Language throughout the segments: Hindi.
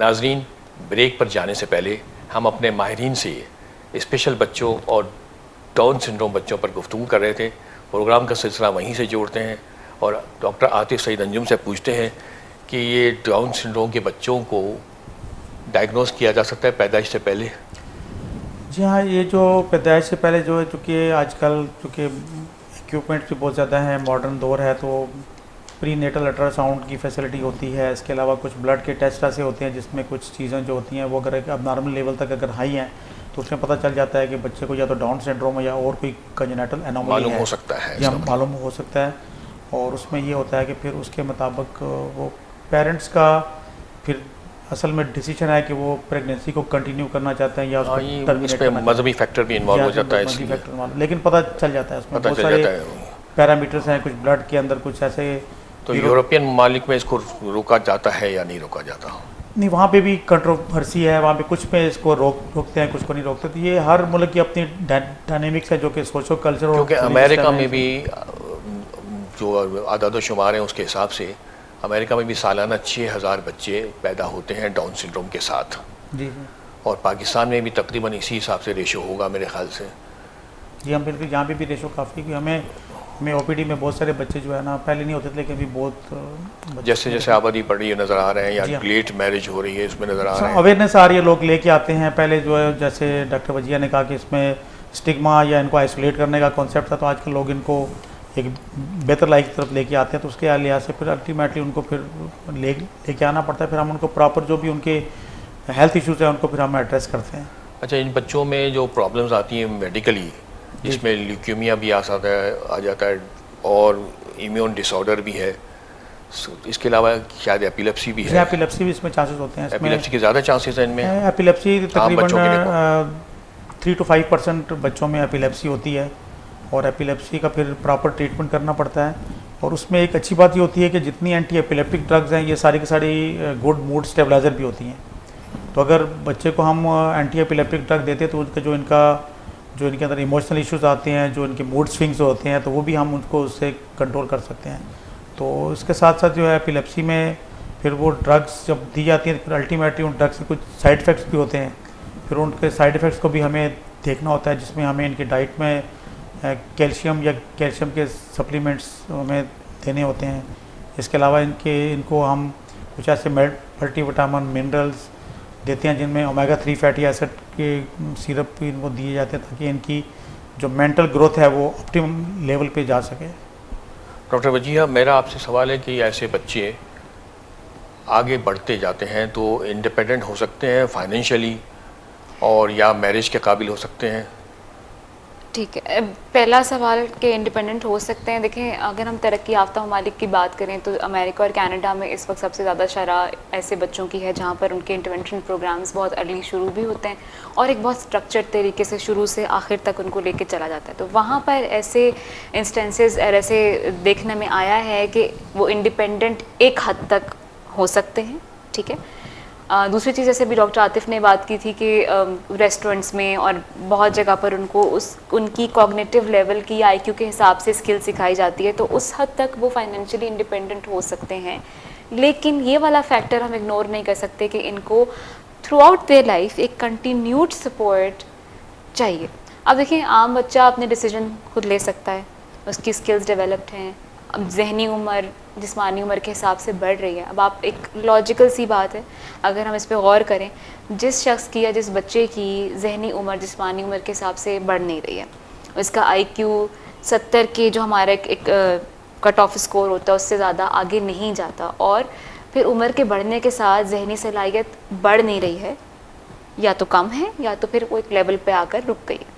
नाजरीन, ब्रेक पर जाने से पहले हम अपने माहिरीन से स्पेशल बच्चों और डाउन सिंड्रोम बच्चों पर गुफ्तगू कर रहे थे। प्रोग्राम का सिलसिला वहीं से जोड़ते हैं और डॉक्टर आतिफ सईद अंजुम से पूछते हैं कि ये डाउन सिंड्रोम के बच्चों को डायग्नोस किया जा सकता है पैदाइश से पहले? जी हाँ, ये जो पैदाइश से पहले जो है, चूँकि आजकल चूँकि इक्विपमेंट्स भी बहुत ज़्यादा हैं, मॉडर्न दौर है, तो प्री नेटल अल्ट्रासाउंड की फैसिलिटी होती है। इसके अलावा कुछ ब्लड के टेस्ट ऐसे होते हैं जिसमें कुछ चीज़ें जो होती हैं वो अगर अब नॉर्मल लेवल तक अगर हाई हैं तो उसमें पता चल जाता है कि बच्चे को या तो डाउन सिंड्रोम है या और कोई कंजेनिटल एनोमली मालूम है, हो सकता है, या मालूम हो सकता है। और उसमें ये होता है कि फिर उसके मुताबिक वो पेरेंट्स का फिर असल में डिसीजन है कि वो प्रेगनेंसी को कंटिन्यू करना चाहते हैं या उसको टर्मिनेट करना। मजहबी फैक्टर भी इन्वॉल्व हो जाता है इसलिए, लेकिन पता चल जाता है उसमें बहुत सारे पैरामीटर्स हैं, कुछ ब्लड के अंदर कुछ ऐसे। तो यूरोपियन ममालिक में इसको रोका जाता है या नहीं रोका जाता? नहीं, वहाँ पे भी कंट्रोवर्सी है, वहाँ पे कुछ पे इसको रोकते हैं, कुछ को नहीं रोकते। तो ये हर मुल्क की अपनी डायनेमिक्स है जो कि सोशो कल्चर, क्योंकि अमेरिका में भी जो आदाद शुमार हैं उसके हिसाब से अमेरिका में भी सालाना 6000 बच्चे पैदा होते हैं डाउन सिंड्रोम के साथ। जी। और पाकिस्तान में भी तकरीबन इसी हिसाब से रेशो होगा मेरे ख्याल से। जी, हम बिल्कुल यहाँ पे भी रेशो काफ़ी, कि हमें ओपीडी में बहुत सारे बच्चे जो है ना, पहले नहीं होते थे लेकिन अभी बहुत जैसे जैसे आबादी बढ़ रही है नज़र आ रहे हैं, या लेट मैरिज हो रही है इसमें नज़र आ रहे हैं, अवेयरनेस आ रही है, लोग लेके आते हैं। पहले जो है जैसे डॉक्टर वजिया ने कहा कि इसमें स्टिग्मा या इनको आइसोलेट करने का कॉन्सेप्ट था, तो आजकल लोग इनको एक बेहतर लाइफ की तरफ लेके आते हैं। तो उसके लिहाज से फिर अल्टीमेटली उनको फिर लेके आना पड़ता है। फिर हम उनको प्रॉपर जो भी उनके हेल्थ इश्यूज़ हैं उनको फिर हम एड्रेस करते हैं। अच्छा, इन बच्चों में जो प्रॉब्लम्स आती हैं मेडिकली, जिसमें ल्यूकेमिया भी आ जाता है और इम्यून डिसऑर्डर भी है, इसके अलावा शायद एपिलेप्सी भी है। एपिलेप्सी भी इसमें चांसेस होते हैं। एपिलेप्सी के ज़्यादा चांसेस हैं इनमें? एपिलेप्सी तकरीबन 3 to 5% बच्चों में एपिलेप्सी होती है और एपिलेप्सी का फिर प्रॉपर ट्रीटमेंट करना पड़ता है। और उसमें एक अच्छी बात ये होती है कि जितनी एंटी एपिलेप्टिक ड्रग्स हैं ये सारी की सारी गुड मूड स्टेबलाइज़र भी होती हैं। तो अगर बच्चे को हम एंटी एपिलेप्टिक ड्रग देते हैं तो उनका जो इनके अंदर इमोशनल इश्यूज़ आते हैं, जो इनके मूड स्विंग्स होते हैं, तो वो भी हम उनको उससे कंट्रोल कर सकते हैं। तो इसके साथ साथ जो है एपिलेप्सी में फिर वो ड्रग्स जब दी जाती हैं, फिर अल्टीमेटली उन ड्रग्स के कुछ साइड इफ़ेक्ट्स भी होते हैं। फिर उनके साइड इफ़ेक्ट्स को भी हमें देखना होता है, जिसमें हमें इनकी डाइट में कैल्शियम के सप्लीमेंट्स हमें देने होते हैं। इसके अलावा इनको हम कुछ ऐसे मल्टीविटामिन मिनरल्स देते हैं जिनमें ओमेगा 3 फैटी एसिड के सिरप भी इनको दिए जाते हैं ताकि इनकी जो मेंटल ग्रोथ है वो ऑप्टिमम लेवल पे जा सके। डॉक्टर वजिया, मेरा आपसे सवाल है कि ऐसे बच्चे आगे बढ़ते जाते हैं तो इंडिपेंडेंट हो सकते हैं फाइनेंशियली और या मैरिज के काबिल हो सकते हैं? ठीक है, पहला सवाल कि इंडिपेंडेंट हो सकते हैं। देखें, अगर हम तरक्की याफ्ता ममालिक की बात करें तो अमेरिका और कनाडा में इस वक्त सबसे ज़्यादा शरह ऐसे बच्चों की है जहाँ पर उनके इंटरवेंशन प्रोग्राम्स बहुत अर्ली शुरू भी होते हैं और एक बहुत स्ट्रक्चर्ड तरीके से शुरू से आखिर तक उनको लेके चला जाता है। तो वहाँ पर ऐसे इंस्टेंसेस ऐसे देखने में आया है कि वो इंडिपेंडेंट एक हद तक हो सकते हैं। ठीक है, दूसरी चीज़ जैसे भी डॉक्टर आतिफ ने बात की थी कि रेस्टोरेंट्स में और बहुत जगह पर उनको उनकी कॉग्निटिव लेवल की आईक्यू के हिसाब से स्किल सिखाई जाती है, तो उस हद तक वो फाइनेंशियली इंडिपेंडेंट हो सकते हैं। लेकिन ये वाला फैक्टर हम इग्नोर नहीं कर सकते कि इनको थ्रू आउट देयर लाइफ एक कंटिन्यूड सपोर्ट चाहिए। अब देखिए, आम बच्चा अपने डिसीजन खुद ले सकता है, उसकी स्किल्स डेवलप्ड हैं। अब जहनी उम्र जिस्मानी उम्र के हिसाब से बढ़ रही है। अब आप एक लॉजिकल सी बात है, अगर हम इस पे गौर करें, जिस शख्स की या जिस बच्चे की जहनी उम्र जिस्मानी उम्र के हिसाब से बढ़ नहीं रही है, उसका IQ 70 के जो हमारा एक कट ऑफ स्कोर होता है उससे ज़्यादा आगे नहीं जाता, और फिर उम्र के बढ़ने के साथ जहनी सलाहियत बढ़ नहीं रही है, या तो कम है या तो फिर वो एक लेवल पे आकर रुक गई है,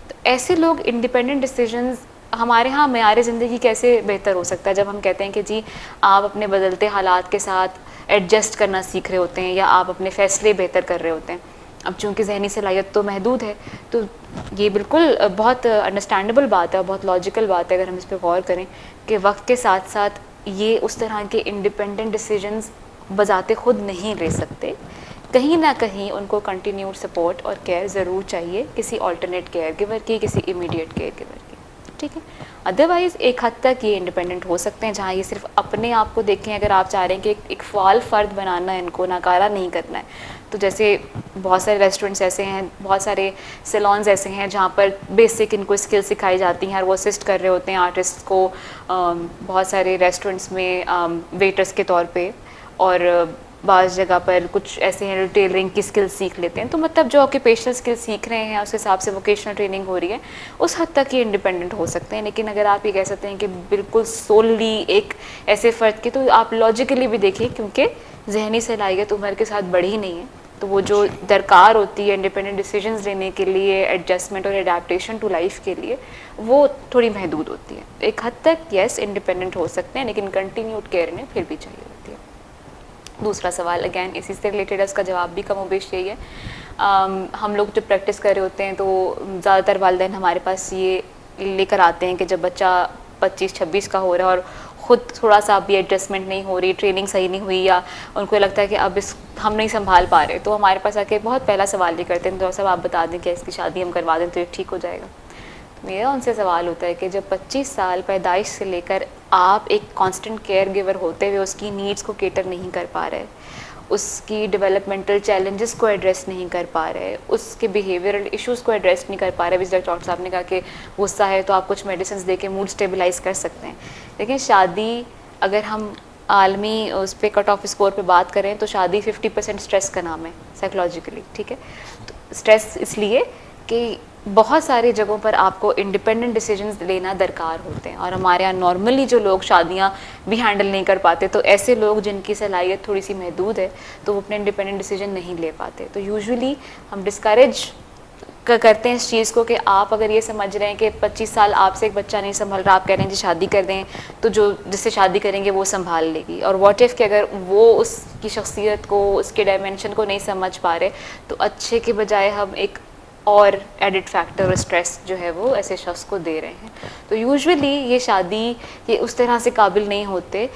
तो ऐसे लोग इंडिपेंडेंट डिसीजंस हमारे यहाँ मेयार ज़िंदगी कैसे बेहतर हो सकता है जब हम कहते हैं कि जी आप अपने बदलते हालात के साथ एडजस्ट करना सीख रहे होते हैं या आप अपने फ़ैसले बेहतर कर रहे होते हैं। अब चूँकि जहनी सलाहियत तो महदूद है, तो ये बिल्कुल बहुत अंडरस्टैंडेबल बात है, बहुत लॉजिकल बात है अगर हम इस पर गौर करें कि वक्त के साथ साथ ये उस तरह के इंडिपेंडेंट डिसीजंस बजाते खुद नहीं ले सकते। कहीं ना कहीं उनको कंटिन्यूड सपोर्ट और केयर ज़रूर चाहिए, किसी ऑल्टरनेट केयर गिवर की, किसी इमीडिएट केयर गिवर की। ठीक है। अदरवाइज़ एक हद तक ये इंडिपेंडेंट हो सकते हैं, जहाँ ये सिर्फ अपने आप को देखें। अगर आप चाह रहे हैं कि एक फ़ाल फ़र्द बनाना है, इनको नकारा नहीं करना है, तो जैसे बहुत सारे रेस्टोरेंट्स ऐसे हैं, बहुत सारे सैलून्स ऐसे हैं जहाँ पर बेसिक इनको स्किल सिखाई जाती हैं और वो असिस्ट कर रहे होते हैं आर्टिस्ट को बहुत सारे रेस्टोरेंट्स में वेटर्स के तौर पे, और बाज़ जगह पर कुछ ऐसे हैं जो टेलरिंग की स्किल सीख लेते हैं। तो मतलब जो ऑक्यूपेशनल स्किल सीख रहे हैं उस हिसाब से वोकेशनल ट्रेनिंग हो रही है, उस हद तक ये इंडिपेंडेंट हो सकते हैं। लेकिन अगर आप ये कह सकते हैं कि बिल्कुल सोलली एक ऐसे फ़र्द की, तो आप लॉजिकली भी देखिए, क्योंकि जहनी सलाहियत उम्र के साथ बढ़ी नहीं है, तो वो जो दरकार होती है इंडिपेंडेंट डिसीजंस लेने के लिए, एडजस्टमेंट और एडाप्टेशन टू लाइफ के लिए, वो थोड़ी महदूद होती है। एक हद तक यस इंडिपेंडेंट हो सकते हैं, लेकिन कंटिन्यूड केयर इन्हें फिर भी चाहिए होती है। दूसरा सवाल अगैन इसी से रिलेटेड है, उसका जवाब भी कमोबेश यही है। हम लोग जब प्रैक्टिस कर रहे होते हैं तो ज़्यादातर वालिदैन हमारे पास ये लेकर आते हैं कि जब बच्चा 25-26 का हो रहा है और ख़ुद थोड़ा सा अभी एडजस्टमेंट नहीं हो रही, ट्रेनिंग सही नहीं हुई, या उनको लगता है कि अब हम नहीं संभाल पा रहे, तो हमारे पास आके बहुत पहला सवाल ये करते हैं, तो सब आप बता दें कि इसकी शादी हम करवा दें तो ये ठीक हो जाएगा। तो मेरा उनसे सवाल होता है कि जब 25 साल पैदाइश से लेकर आप एक कांस्टेंट केयर गिवर होते हुए उसकी नीड्स को केटर नहीं कर पा रहे, उसकी डेवलपमेंटल चैलेंजेस को एड्रेस नहीं कर पा रहे, उसके बिहेवियरल इश्यूज़ को एड्रेस नहीं कर पा रहे। जैसे डॉक्टर साहब ने कहा कि गुस्सा है तो आप कुछ मेडिसिन दे के मूड स्टेबलाइज कर सकते हैं, लेकिन शादी, अगर हम आलमी उस पर कट ऑफ स्कोर पे बात करें तो शादी 50% स्ट्रेस का नाम है साइकोलॉजिकली, ठीक है। तो स्ट्रेस इसलिए कि बहुत सारी जगहों पर आपको इंडिपेंडेंट डिसीजंस लेना दरकार होते हैं, और हमारे यहाँ नॉर्मली जो लोग शादियाँ भी हैंडल नहीं कर पाते, तो ऐसे लोग जिनकी सलाहियत थोड़ी सी महदूद है तो वो अपने इंडिपेंडेंट डिसीजन नहीं ले पाते। तो यूजुअली हम डिस्करेज करते हैं इस चीज़ को कि आप अगर ये समझ रहे हैं कि 25 साल आपसे एक बच्चा नहीं संभल रहा, आप कह रहे हैं जी शादी कर दें, तो जो जिससे शादी करेंगे वो संभाल लेगी, और व्हाट इफ़ कि अगर वो उसकी शख्सियत को, उसके डायमेंशन को नहीं समझ पा रहे, तो अच्छे के बजाय हम एक और एडिड फैक्टर और स्ट्रेस जो है वो ऐसे शख्स को दे रहे हैं। तो यूजुअली ये शादी ये उस तरह से काबिल नहीं होते,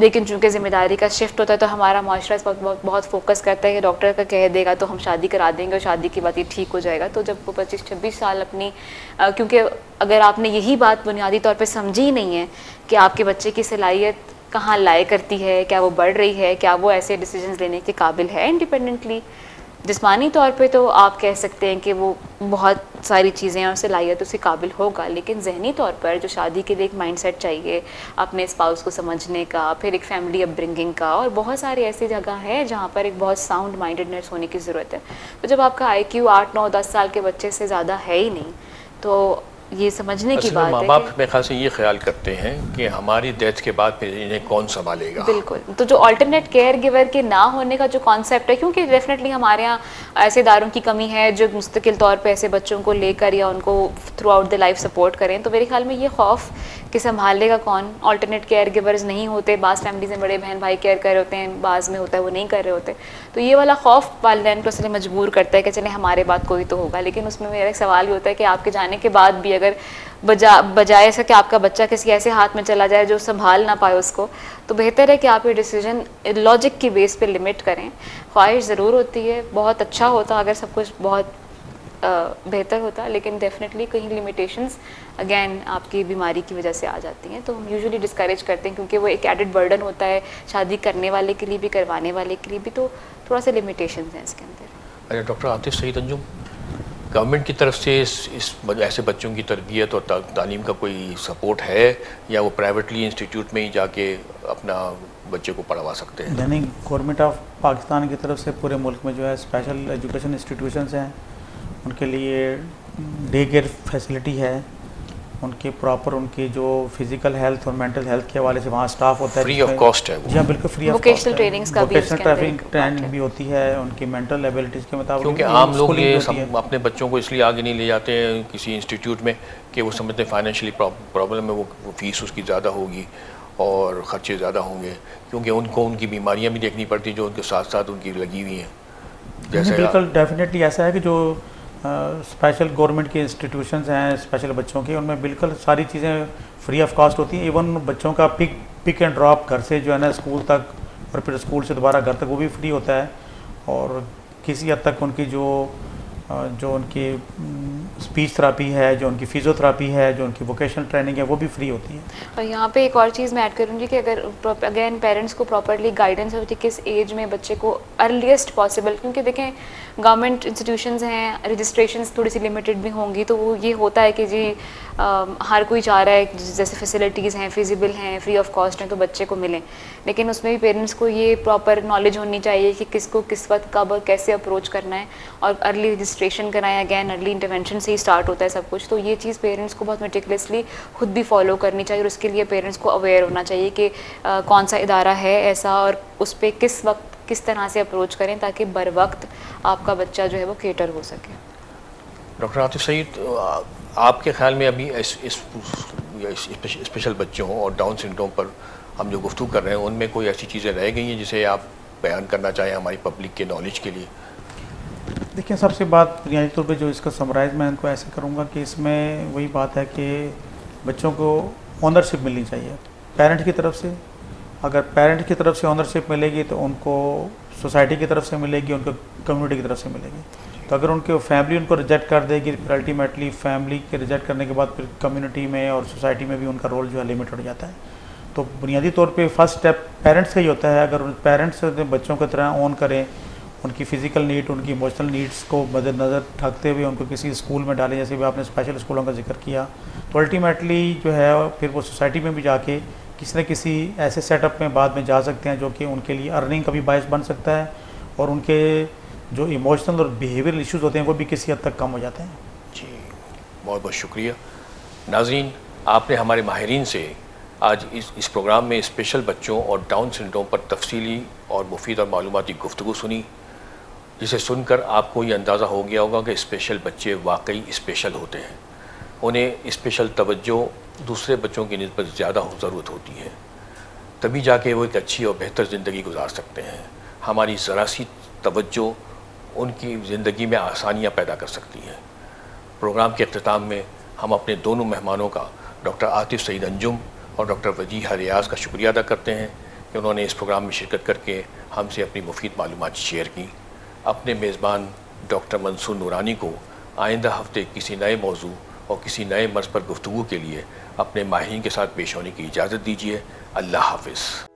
लेकिन चूंकि ज़िम्मेदारी का शिफ्ट होता है तो हमारा माशरा इस वक्त बहुत फोकस करता है कि डॉक्टर का कह देगा तो हम शादी करा देंगे और शादी की बात ये ठीक हो जाएगा। तो जब वो 25-26 साल अपनी क्योंकि अगर आपने यही बात बुनियादी तौर पे समझी ही नहीं है कि आपके बच्चे की सलाहियत कहाँ लाए करती है, क्या वो बढ़ रही है, क्या वो ऐसे डिसीजंस लेने के काबिल है इंडिपेंडेंटली, जिस्मानी तौर पे तो आप कह सकते हैं कि वो बहुत सारी चीज़ें और सलाहियत उसके काबिल होगा, लेकिन जहनी तौर पर जो शादी के लिए एक माइंडसेट चाहिए अपने स्पाउस को समझने का, फिर एक फैमिली अपब्रिंगिंग का, और बहुत सारी ऐसी जगह है जहाँ पर एक बहुत साउंड माइंडेडनेस होने की ज़रूरत है। तो जब आपका IQ 8, 9, 10 साल के बच्चे से ज़्यादा है ही नहीं, तो ये समझने की बात है। माँ बाप मेरे ख्याल से ये ख्याल करते हैं कि हमारी डेथ के बाद फिर इन्हें कौन संभालेगा। बिल्कुल, तो जो अल्टरनेट केयर गिवर के ना होने का जो कॉन्सेप्ट है, क्योंकि डेफिनेटली हमारे यहाँ ऐसे इदारों की कमी है जो मुस्तकिल तौर पे ऐसे बच्चों को लेकर या उनको through out the life support करें, तो मेरे ख्याल में ये खौफ कि संभालेगा कौन, अल्टरनेट केयर गिवर्स नहीं होते, बाज़ फैमिलीज़ में बड़े बहन भाई केयर कर रहे होते हैं, बाज़ में होता है वो नहीं कर रहे होते, तो ये वाला खौफ वालिदैन को इसलिए मजबूर करता है कि चले हमारे बाद कोई तो होगा। लेकिन उसमें मेरा एक सवाल ये होता है कि आपके जाने के बाद भी अगर बजाय ऐसा कि आपका बच्चा किसी ऐसे हाथ में चला जाए जो संभाल ना पाए उसको, तो बेहतर है कि आप ये डिसीजन लॉजिक की बेस पे लिमिट करें। ख्वाहिश ज़रूर होती है, बहुत अच्छा होता अगर सब कुछ बहुत बेहतर होता, लेकिन डेफिनेटली कहीं लिमिटेशंस अगेन आपकी बीमारी की वजह से आ जाती हैं, तो हम यूजुअली डिस्करेज करते हैं क्योंकि वो एक एडेड बर्डन होता है शादी करने वाले के लिए भी, करवाने वाले के लिए भी, तो थोड़ा सा लिमिटेशंस हैं इसके अंदर। अच्छा डॉक्टर आतिफ सईद अंजुम, गवर्नमेंट की तरफ से इस ऐसे बच्चों की तरबियत और तालीम का कोई सपोर्ट है, या वो प्राइवेटली इंस्टीट्यूट में ही जाके अपना बच्चे को पढ़वा सकते हैं? यानी गवर्नमेंट ऑफ पाकिस्तान की तरफ से पूरे मुल्क में जो है स्पेशल एजुकेशन इंस्टीट्यूशंस हैं, उनके लिए डे केयर फैसिलिटी है, उनके प्रॉपर उनकी जो फिजिकल हेल्थ और मेंटल हेल्थ के हवाले से वहाँ स्टाफ होता है, फ्री ऑफ कॉस्ट है वो। जी हाँ बिल्कुल free of cost. Vocational trainings का भी वोकेशनल ट्रेनिंग भी होती है, उनकी मेंटल एबिलिटीज़ के मुताबिक, क्योंकि आम लोग ये अपने बच्चों को इसलिए आगे नहीं ले जाते हैं किसी इंस्टीट्यूट में कि वो समझते हैं फाइनेंशियली प्रॉब्लम है, वो फीस उसकी ज़्यादा होगी और ख़र्चे ज़्यादा होंगे, क्योंकि उनको उनकी बीमारियाँ भी देखनी पड़ती जो उनके साथ साथ उनकी लगी हुई हैं। जैसे बिल्कुल डेफिनेटली ऐसा है कि जो स्पेशल गवर्नमेंट के इंस्टीट्यूशंस हैं स्पेशल बच्चों की, उनमें बिल्कुल सारी चीज़ें फ्री ऑफ कॉस्ट होती हैं। इवन बच्चों का पिक एंड ड्रॉप घर से जो है ना स्कूल तक और फिर स्कूल से दोबारा घर तक वो भी फ्री होता है, और किसी हद तक उनकी जो जो उनकी स्पीच थेरापी है, जो उनकी फिजियोथेरापी है, जो उनकी वोकेशनल ट्रेनिंग है, वो भी फ्री होती है। और यहाँ पे एक और चीज़ मैं ऐड करूँगी कि अगर अगेन पेरेंट्स को प्रॉपरली गाइडेंस होती है किस एज में बच्चे को अर्लीस्ट पॉसिबल, क्योंकि देखें गवर्नमेंट इंस्टीट्यूशंस हैं, रजिस्ट्रेशंस थोड़ी सी लिमिटेड भी होंगी, तो वो ये होता है कि जी हर कोई चाह रहा है जैसे फैसिलिटीज़ हैं, फिजिबल हैं, फ्री ऑफ कॉस्ट हैं, तो बच्चे को मिलें, लेकिन उसमें भी पेरेंट्स को ये प्रॉपर नॉलेज होनी चाहिए कि किसको किस वक्त कब और कैसे अप्रोच करना है, और अर्ली रजिस्ट्रेशन कराएं, अगैन अर्ली इंटरवेंशन से ही स्टार्ट होता है सब कुछ। तो ये चीज़ पेरेंट्स को बहुत मेटिकुलसली खुद भी फॉलो करनी चाहिए, और उसके लिए पेरेंट्स को अवेयर होना चाहिए कि कौन सा इदारा है ऐसा, और उस पर किस वक्त किस तरह से अप्रोच करें ताकि बर वक्त आपका बच्चा जो है वो केटर हो सके। डॉक्टर आतिफ सईद, आपके ख्याल में अभी इस स्पेशल बच्चों और डाउन सिंड्रोम पर हम जो गुफ्तगू कर रहे हैं उनमें कोई ऐसी चीज़ें रह गई हैं जिसे आप बयान करना चाहें हमारी पब्लिक के नॉलेज के लिए? देखिए, सबसे बात बुनियादी तौर पे जो इसका समराइज़ मैं इनको ऐसे करूँगा कि इसमें वही बात है कि बच्चों को ऑनरशिप मिलनी चाहिए पेरेंट की तरफ से। अगर पेरेंट की तरफ से ऑनरशिप मिलेगी तो उनको सोसाइटी की तरफ से मिलेगी, उनको कम्युनिटी की तरफ से मिलेगी। तो अगर उनके फैमिली उनको रिजेक्ट कर देगी, फिर अल्टीमेटली फैमिली के रिजेक्ट करने के बाद फिर कम्युनिटी में और सोसाइटी में भी उनका रोल जो है लिमिट हो जाता है। तो बुनियादी तौर पे फर्स्ट स्टेप पेरेंट्स का ही होता है। अगर पेरेंट्स बच्चों की तरह ऑन करें, उनकी फ़िज़िकल नीड, उनकी इमोशनल नीड्स को मद्देनज़र रखते हुए उनको किसी स्कूल में डालें, जैसे भी आपने स्पेशल स्कूलों का जिक्र किया, तो अल्टीमेटली जो है फिर वो सोसाइटी में भी जाके किसी न किसी ऐसे सेटअप में बाद में जा सकते हैं जो कि उनके लिए अर्निंग का भी बायस बन सकता है, और उनके जो इमोशनल और बिहेवियरल इश्यूज़ होते हैं वो भी किसी हद तक कम हो जाते हैं। जी, बहुत बहुत शुक्रिया। नाज़रीन, आपने हमारे माहिरीन से आज इस प्रोग्राम में स्पेशल बच्चों और डाउन सिंड्रोम पर तफसीली और मुफीद और मालूमाती गुफ्तगू सुनी, जिसे सुनकर आपको ये अंदाज़ा हो गया होगा कि स्पेशल बच्चे वाकई स्पेशल होते हैं। उन्हें स्पेशल तवज्जो दूसरे बच्चों की निस्बत ज़्यादा ज़रूरत होती है, तभी जाके वो एक अच्छी और बेहतर ज़िंदगी गुजार सकते हैं। हमारी ज़रा सी तवज्जो उनकी ज़िंदगी में आसानियाँ पैदा कर सकती हैं। प्रोग्राम के अख्ताम में हम अपने दोनों मेहमानों का, डॉक्टर आतिफ सईद अंजुम और डॉक्टर वजीहा रियाज़ का शुक्रिया अदा करते हैं कि उन्होंने इस प्रोग्राम में शिरकत करके हमसे अपनी मुफीद मालूमात शेयर की। अपने मेज़बान डॉक्टर मंसूर नूरानी को आइंदा हफ्ते किसी नए मौजू और किसी नए मर्ज़ पर गुफ्तगू के लिए अपने माहिरीन के साथ पेश होने की इजाज़त दीजिए। अल्लाह हाफ़िज़।